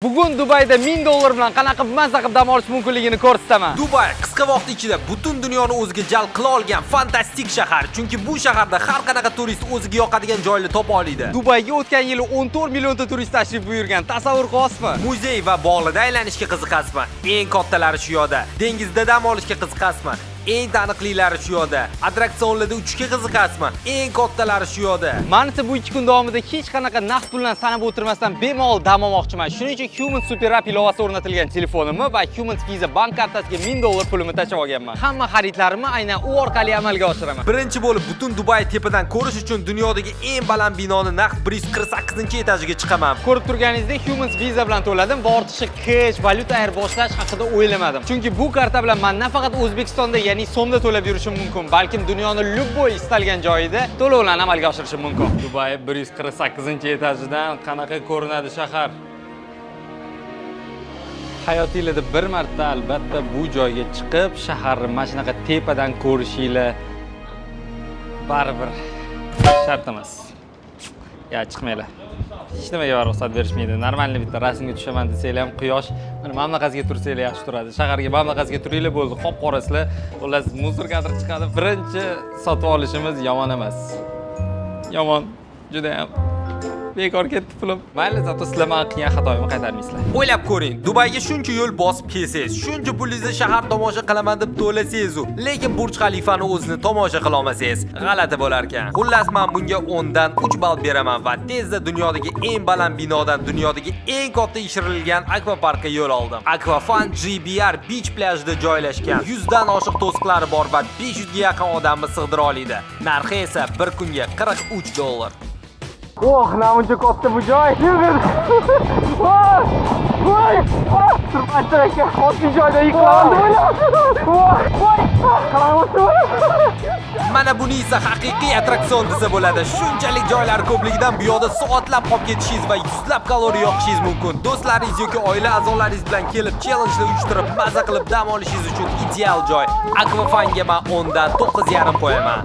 Bugun Dubayda $1000 bilan qanaqa mazza qilib dam olish mumkinligini ko'rsataman. Dubay qisqa vaqt ichida butun dunyoni o'ziga jalb qila olgan fantastik shahar. Chunki bu shaharda har qanaqa turist o'ziga yoqadigan joyni topa oladi. Dubayga o'tgan yili 14 millionta turist tashrif buyurgan. Tasavvur qilasizmi? Muzey va bog'larda aylanishga qiziqasizmi? Eng kattalari shu yoqda. Dengizda dam olishga qiziqasizmi? Eng taniqlilari shu yoqda. Attraksionlarda uchishga qiziqasizmi? Eng kattalari shu yoqda. Men esa bu 2 kun davomida hech qanaqa naqd puldan sanab o'tirmasdan bemalol dam olmoqchiman. Shuning uchun Human Super App ilovasi o'rnatilgan telefonimni va Human Visa bank kartasiga $1000 pulimni tashlab olganman. Hamma xaridlarimni aynan u orqali amalga oshiraman. Birinchi bo'lib butun Dubay tepadan ko'rish uchun dunyodagi eng baland binoni naqd 148-etajiga chiqaman. Ko'rib turganingizdek Human Visa bilan to'ladim va ortiqcha cash, valyuta ayirboshlash haqida o'ylamadim. Chunki bu karta bilan men nafaqat O'zbekistonda, ya'ni so'mda to'lab yurishim mumkin, balkim dunyoning любой istalgan joyida to'lovlarni amalga oshirishim mumkin. Dubay 148-etajidan qanaqa ko'rinadi shahar? Hayotingizda bir marta albatta bu joyga chiqib, shaharni mana shunaqa tepadan ko'rishinglar baribir shart emas. Ya chiqmanglar. Hech nimaga ruxsat berishmaydi. Normalni bitta rasmga tushaman desanglar ham quyosh mana mamlakatga tursanglar yaxshi turadi. Shaharga mamlakatga turinglar bo'ldi, qop-qorasizlar. Xullas muzurkadir chiqadi. Birinchi sotib olishimiz yomon emas. Yomon, juda ham bekor ketdi pulim. Mayli, zato sizlar men qilgan xatoyimni qaytarmaysizlar. O'ylab ko'ring, Dubayga shuncha yo'l bosib kelsangiz, shuncha pulingizni shahar tomosha qilaman deb to'lasangiz, lekin Burj Xalifani o'zini tomosha qila olmasangiz, g'alati bo'lar ekan. Xullas, men bunga 10 dan 3 ball beraman va tezda dunyodagi eng baland binodan dunyodagi eng katta yashirilgan akvaparkka yo'l oldim. Aquafun GBR Beach plyajida joylashgan. 100 dan oshiq to'siqlari bor va 500 ga yaqin odamni sig'dira oladi. Narxi esa bir kunga $43. Oh, namuncha katta bu joy. Voy! Turmashlar aka, oddiy joyda yiqildim. Mana buni esa haqiqiy attraksion desa bo'ladi. Shunchalik joylar ko'pligidan bu yoqda soatlab qolib ketishingiz va yuzlab kaloriya yoqishingiz mumkin. Do'stlaringiz yoki oila a'zolaringiz bilan kelib challenge'lar uyushtirib, mazza qilib dam olishingiz uchun ideal joy. Aquafunga men 10 dan 9.5 qo'yaman.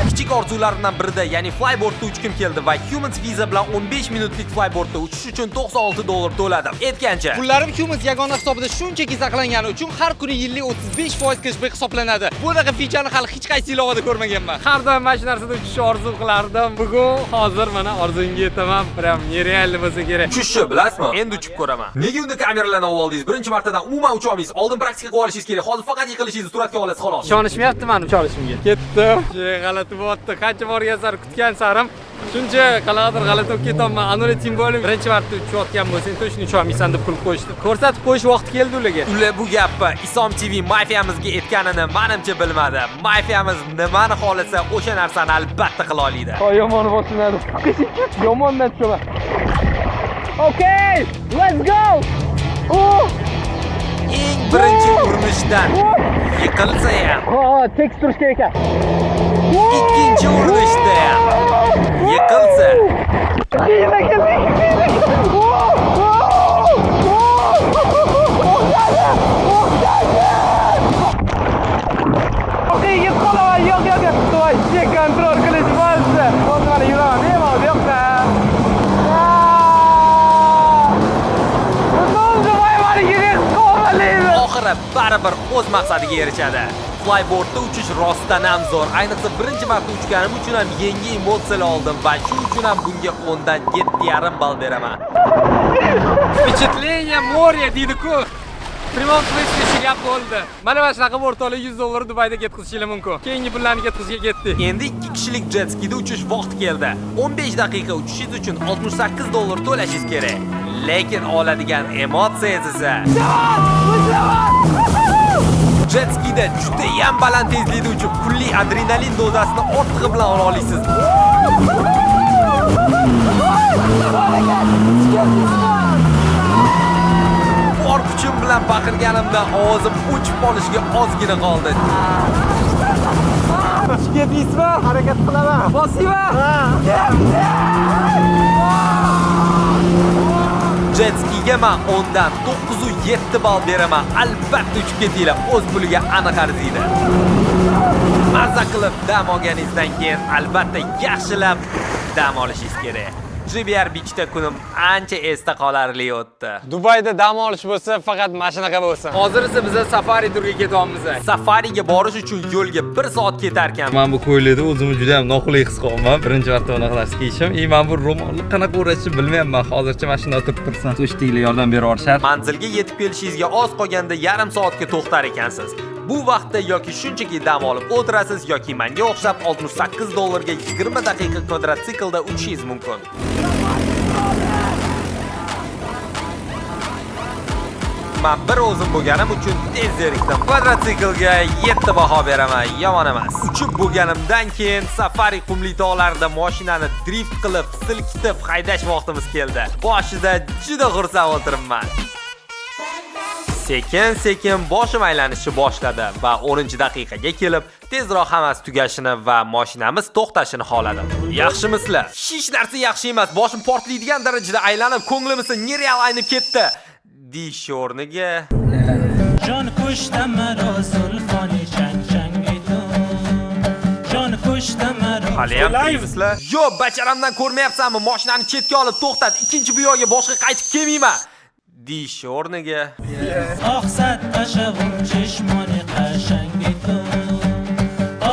Kichik orzularimdan birida, ya'ni flyboardda uchkim keldi va Human Visa bilan 15 minutlik flyboardda uchish uchun $96 to'ladim. Aytgancha, pullarim Human yagona hisobida shunchaki saqlangani uchun har kuni yillik 35% cashback hisoblanadi. Bunaqa featureni hali hech qaysi ilovada ko'rmaganman. Har doim mana shu narsada uchishni orzu qilardim. Bugun hozir mana orzumga yetaman. Prям nerealniy bo'lsa kerak. Uchishni bilasizmi? Endi uchib ko'raman. Nega unda kameralarni olib oldingiz? Birinchi martadan umuman ucha olmaysiz. Oldin praktika qilib olishingiz kerak. Hozir faqat yiqilishingizni suratga olasiz xolos. Ishonishmayapti meni ucha olishimga. Ketdim. G'alati bo'pti. Qancha borgan sari kutgan sarim shuncha qanaqadir g'alati bo'lib ketaman. Anori tim bo'lib birinchi marta uchayotgan bo'lsang, to'shni ucholmaysan deb kulib qo'yishdi. Ko'rsatib qo'yish vaqti keldi ularga. Ular bu gapni Isom TV mafiyamizga aytganini menimcha bilmadi. Mafiyamiz nimani xohlasa o'sha narsani albatta qila oladi. Yomon boshlanadi. Yomondan tushaman. Okay, let's go. Eng birinchi urinishdan yiqilsa ham, tekst turish kerak ekan. ikkinchi urinishda ham yiqilsa, kontrol qilish bo'lsa, o'zimni yuraman, bemalol yo'qda. oxiri baribir o'z maqsadiga erishadi. Flyboardda uchish rostdan ham zo'r. Ayniqsa birinchi marta uchganim uchun ham yangi emotsiyalar oldim va shuning uchun ham bunga 10 dan 7.5 ball beraman. Впечатление моря deydi-ku. Prямom qilishga gap bo'ldi. Mana shunaqa o'rtoqlik $100 Dubayda ketkazishingiz mumkin. Keyingi pullarni ketkazishga ketdi. Endi 2 kishilik jet skida uchish vaqti keldi. 15 daqiqa uchishingiz uchun $68 to'lashingiz kerak. Lekin oladigan emotsiyasi esa jet skida juda ham baland tezlikda uchib, kulli adrenalin dozasini ortig'i bilan ola olasiz. Bor kuchim bilan baqirganimda ovozim o'chib qolishiga ozgina qoldi. Ketyapsizmi? Harakat qilaman. Bosingmi? Jet skiga men 10 dan 9.7 ball beraman. Albatta uchib ketinglar, o'z puliga aniq arziydi. Mazza qilib dam olganingizdan keyin albatta yaxshilab dam olishingiz kerak. JBR Beachda kunim ancha esda qolarli o'tdi. Dubayda dam olish bo'lsa, faqat mashinaga bo'lsin. Hozir esa biz safari turga ketyapmiz. Safariga borish uchun yo'lga 1 soat ketar ekan. Men bu ko'ylakda o'zimni juda ham noqulay his qilyapman. Birinchi marta bunaqa narsa kiyishim. Men bu ro'molni qanaqa o'rashni bilmayapman. Hozircha mashina o'tirib tursam, to'shtiklar yordam bera olishar. Manzilga yetib kelishingizga oz qolganda yarim soatga to'xtar ekansiz. Bu vaqtda yoki shunchaki dam olib o'tirasiz yoki menga o'xshab $68 ga 20 daqiqa kvadrotsiklda uchishingiz mumkin. Men bir o'zim bo'lganim uchun tez zerikdim. Kvadrotsiklga 7 baho beraman, yomon emas. Uchib bo'lganimdan keyin safari qumli tog'larida mashinani drift qilib, silkitib haydash vaqtimiz keldi. Boshida juda xursand o'tiribman. Sekin-sekin boshim aylanishni boshladi va 10-daqiqaga kelib, tezroq hammasi tugashini va mashinamiz to'xtashini xohladim. Yaxshimisizlar? Hech narsa yaxshi emas. Boshim portlaydigan darajada aylanib, ko'nglim esa nereal aynib ketdi. Dish o'rniga Jon ko'shda maro zulfoni chang etu. Jon ko'shda maro. Hali ham kuysizlar? Yo'q, bacharamdan ko'rmayapsanmi? Mashinani chetga olib to'xtat. Ikkinchi bu yo'lga boshqa qaytib kelmayman. Dish o'rniga Oqsat tashavum chishmoni qashang etu.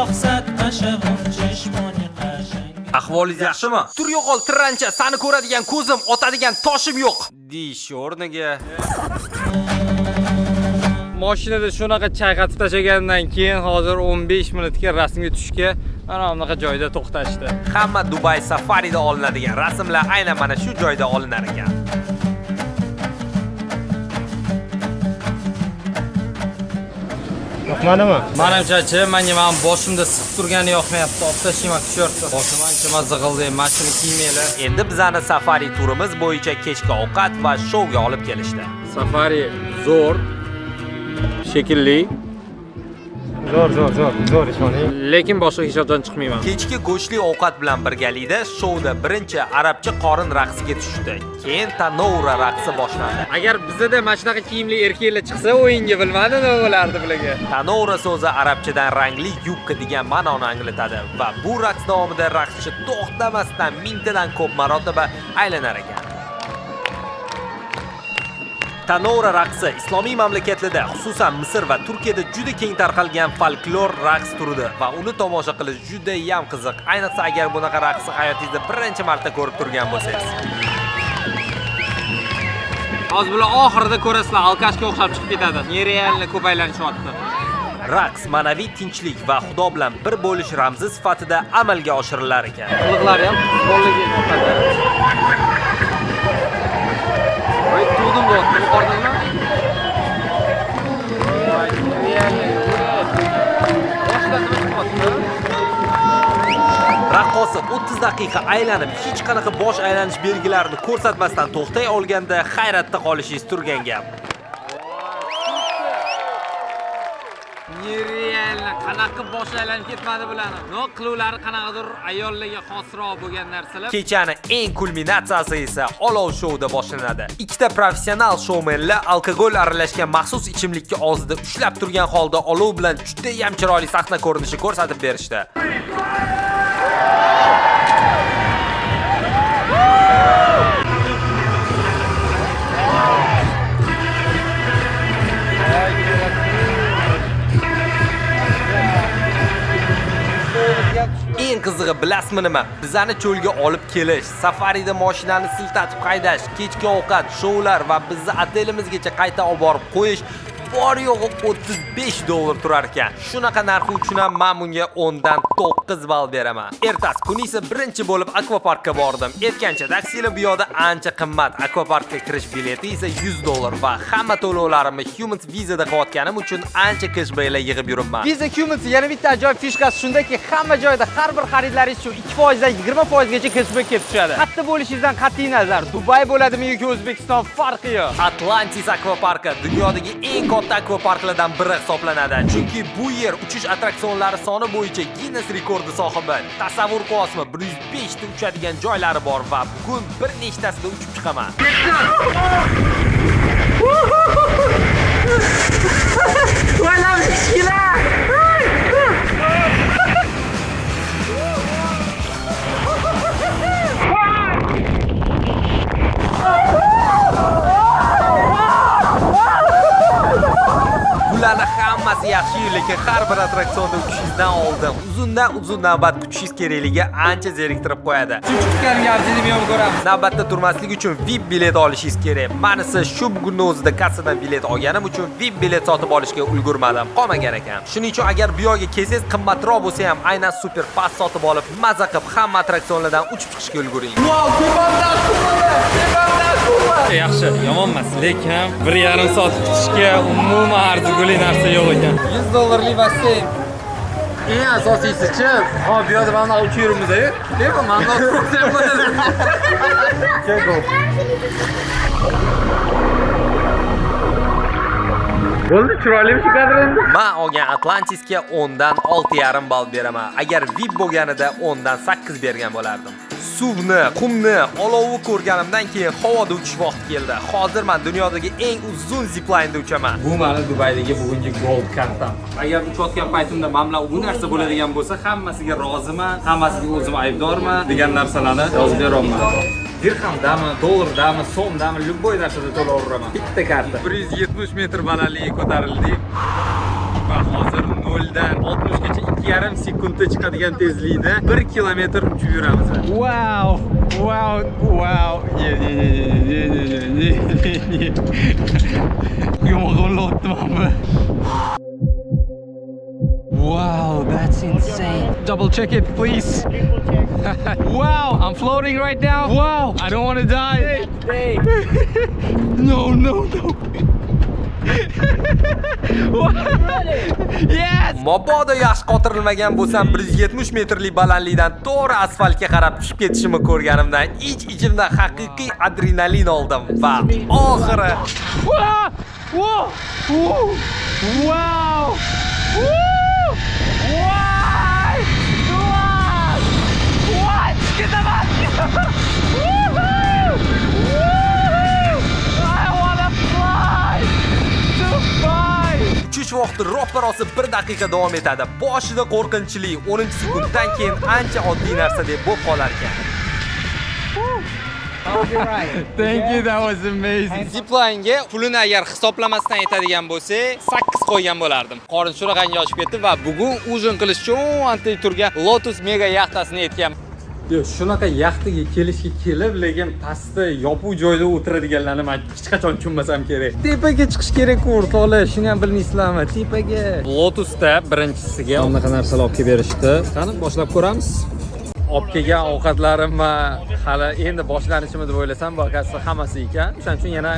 Oqsat tashavum chishmoni qashang. Ahvolingiz yaxshimi? Tur yo'qol, tirrancha, seni ko'radigan ko'zim, otadigan toshim yo'q. Dish o'rniga Mashinada shunaqa chayqatib tashagandan keyin hozir 15 minutga rasmga tushishga mana bunaqa joyda to'xtashdi. Hamma Dubai safarida olinadigan rasmlar aynan mana shu joyda olinar ekan. Yo'qmadimi? Menimcha, menga boshimda siqib turgani yoqmayapti. Olib tashlayman tishortni. Boshim ancha mazig'ildi, mashina kiymaylar. Endi bizani safari turimiz bo'yicha kechki ovqat va shouga olib kelishdi. Safari zo'r, shekilli, Zo'r ishoni. lekin boshqa hech joydan chiqmayman. Kechki go'shtli ovqat bilan birgalikda shouda birinchi arabcha qorin raqsiga tushdi. Keyin tanora raqsi boshlandi. Agar bizda mana shunaqa kiyimli erkaklar chiqsa, o'yinga bilmadi nima bo'lardi bularga. Tanora so'zi arabchadan rangli yubka degan ma'noni anglatadi va bu raqs davomida raqschi to'xtamasdan mingtadan ko'p marotaba aylanar ekan. Tanora raqsi islomiy mamlakatlarda, xususan Misr va Turkiyada juda keng tarqalgan folklor raqs turidir va uni tomosha qilish juda ham qiziq. Ayniqsa agar bunaqa raqsni hayotingizda birinchi marta ko'rib turgan bo'lsangiz. Hozir bular oxirida ko'rasizlar, alkashga o'xshab chiqib ketadi. Nerealni ko'p aylanishyapti. Raqs ma'naviy tinchlik va Xudo bilan bir bo'lish ramzi sifatida amalga oshirilar ekan. Qiliqlari ham futbolga ketadi. Voy, tug'dim bo'pti, yuqoridami? Voy, realni. Boshida nima qilyapti? Raqqosa 30 daqiqa aylanib, hech qanaqa bosh aylanish belgilarini ko'rsatmasdan to'xtay olganda hayratda qolishingiz turgan gap. Nerealni qanaqa bosh aylanib ketmadi bularni. No qiluvlari qanaqadir ayollarga xosroq bo'lgan narsalar. Kechani eng kulminatsiyasi esa olov shouda boshlanadi. Ikkita professional shoumenlar alkogol aralashgan maxsus ichimlikka og'zida ushlab turgan holda olov bilan juda ham chiroyli sahna ko'rinishi ko'rsatib berishdi. Eng qizig'i bilasizmi nima? Bizani cho'lga olib kelish, safarida mashinani siltatib haydash, kechki ovqat, shoular va bizni otelimizgacha qayta olib borib qo'yish bor yo'g'i $35 turar ekan. Shunaqa narxi uchun ham men bunga 10 dan 9 ball beraman. Ertasi kuni esa birinchi bo'lib akvaparkka bordim. Aytgancha taksilar bu yoqda ancha qimmat. Akvaparkka kirish bileti esa $100 va hamma to'lovlarimni Humans Visa'da qilayotganim uchun ancha cashbacklar yig'ib yuribman. Visa Humans yana bitta ajoyib fishkasi shundaki, hamma joyda har bir xaridlaringiz uchun 2% dan 20% gacha cashback kelib tushadi. Qayerda bo'lishingizdan qat'iy nazar, Dubay bo'ladimi yoki O'zbekiston farqi yo'q. Atlantis akvaparki dunyodagi eng katta akvaparklardan biri hisoblanadi. Chunki bu yer uchish attraksionlari soni bo'yicha Guinness rekordi sohibi. Tasavvur qilasizmi, 105 ta uchadigan joylari bor va bugun bir nechtasida uchib chiqaman. chunki har bir attraksionda uchishingizdan oldin uzun navbat kutishingiz kerakligi ancha zeriktirib qo'yadi. Navbatda turmaslik uchun VIP bilet olishingiz kerak. Menisi shu bugunning o'zida kassadan bilet olganim uchun VIP bilet sotib olishga ulgurmadim. Qolmagan ekan. Shuning uchun agar bu yo'lga kelsangiz qimmatroq bo'lsa ham aynan super pass sotib olib, maza qilib hamma attraksionlardan uchib chiqishga ulguring. Yaxshi, yomon emas, lekin 1,5 soat kutishga umuman arzigulik narsa yo'q ekan. $100 basseyn. Eng asosiysi-chi, hop bu yerda mana uch yerimiz-ku. Lekin mana xursand bo'ladi. Bo'ldi, chiroyli shu kadrni. Men olgan Atlantisga 10 dan 6,5 ball beraman. Agar VIP bo'lganida 10 dan 8 bergan bo'lardim. Suvni, qumni, olovni ko'rganimdan keyin havoda uchish vaqti keldi. Hozir men dunyodagi eng uzun zipline da uchaman. Bu meni Dubaydagi bugungi gold kartam. Agar uchayotgan paytimda mana bu narsa bo'ladigan bo'lsa, hammasiga roziman, hammasiga o'zim aybdorman degan narsalarni yozib beraman. Dirhamdami, dollardami, so'mdami, любой narsada to'layveraman. Bitta karta. 170 metr balandlikka ko'tarildik. Va hozir 0 dan 60 gacha 2,5 sekundda chiqadigan tezlikda 1 kilometr uchib yuramiz. Wow. Wow, that's insane. Double check it, please. Wow, I'm floating right now. Wow, I don't want to die. No. Yes! Mabodo yaxshi qotirilmagan bo'lsam 170 metrlik balandlikdan to'g'ri asfaltga qarab tushib ketishimni ko'rganimdan ichimda haqiqiy adrenalin oldim va oxiri uchish vaqti ro'parosi 1 daqiqa davom etadi. Boshida qo'rqinchli, 10-sekunddan keyin ancha oddiy narsa deb bo'lib qolar ekan. Thank you, that was amazing. Zipline'ga pulini agar hisoblamasdan aytadigan bo'lsa, 8 qo'ygan bo'lardim. Qorin shuraqancha oshib ketdi va bugun ujin qilish uchun antiy turgan Lotus Mega yaxtasini aytgan. Shunaqa yaxtaga kelishga kelib, lekin pastda yopiq joyda o'tiradiganlarni men hech qachon tushunmasam kerak. Tepaga chiqish kerak-ku, o'rtoqlar, shuni ham bilmaysizlarmi? Tepaga. Lotusda birinchisiga bunaqa narsalar olib kelib berishdi. Qani boshlab ko'ramiz. Olib kelgan ovqatlarimni hali endi boshlanishimi deb o'ylasam, boqasi hammasi ekan. Shuning uchun yana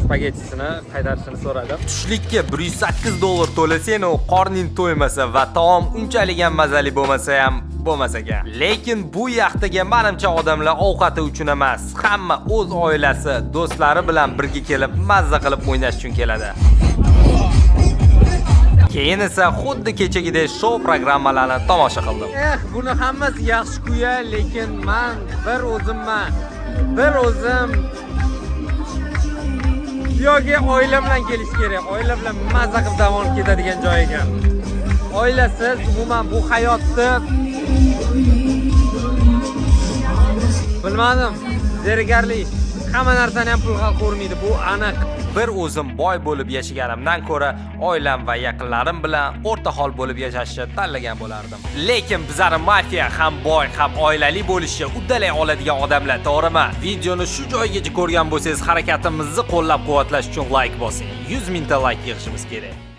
spagettisini qaytarishini so'radim. Tushlikka $108 to'lasang, u qorning to'ymasa va taom unchalik ham mazali bo'lmasa ham bo'lmasaga. Lekin bu yaxtaga menimcha odamlar ovqati uchun emas, hamma o'z oilasi, do'stlari bilan birga kelib mazza qilib o'ynash uchun keladi. Keyin esa xuddi kechagidek shou programmalarini tomosha qildim. Buni hammasi yaxshi-ku-ya, lekin men bir o'zim yoki oilam bilan kelish kerak. Oila bilan mazza qilib dam olib ketadigan joy ekan. Oilasiz umuman bu hayotda bilmadim, zerikarli. Hamma narsani ham pulga ko'rmaydi, bu aniq. Bir o'zim boy bo'lib yashaganimdan ko'ra, oilam va yaqinlarim bilan o'rta hol bo'lib yashashni tanlagan bo'lardim. Lekin bizning mafiya ham boy, ham oilali bo'lishni uddalay oladigan odamlar, to'g'rimi? Videoni shu joygacha ko'rgan bo'lsangiz, harakatimizni qo'llab-quvvatlash uchun like bosing. 100 mingta like yig'ishimiz kerak.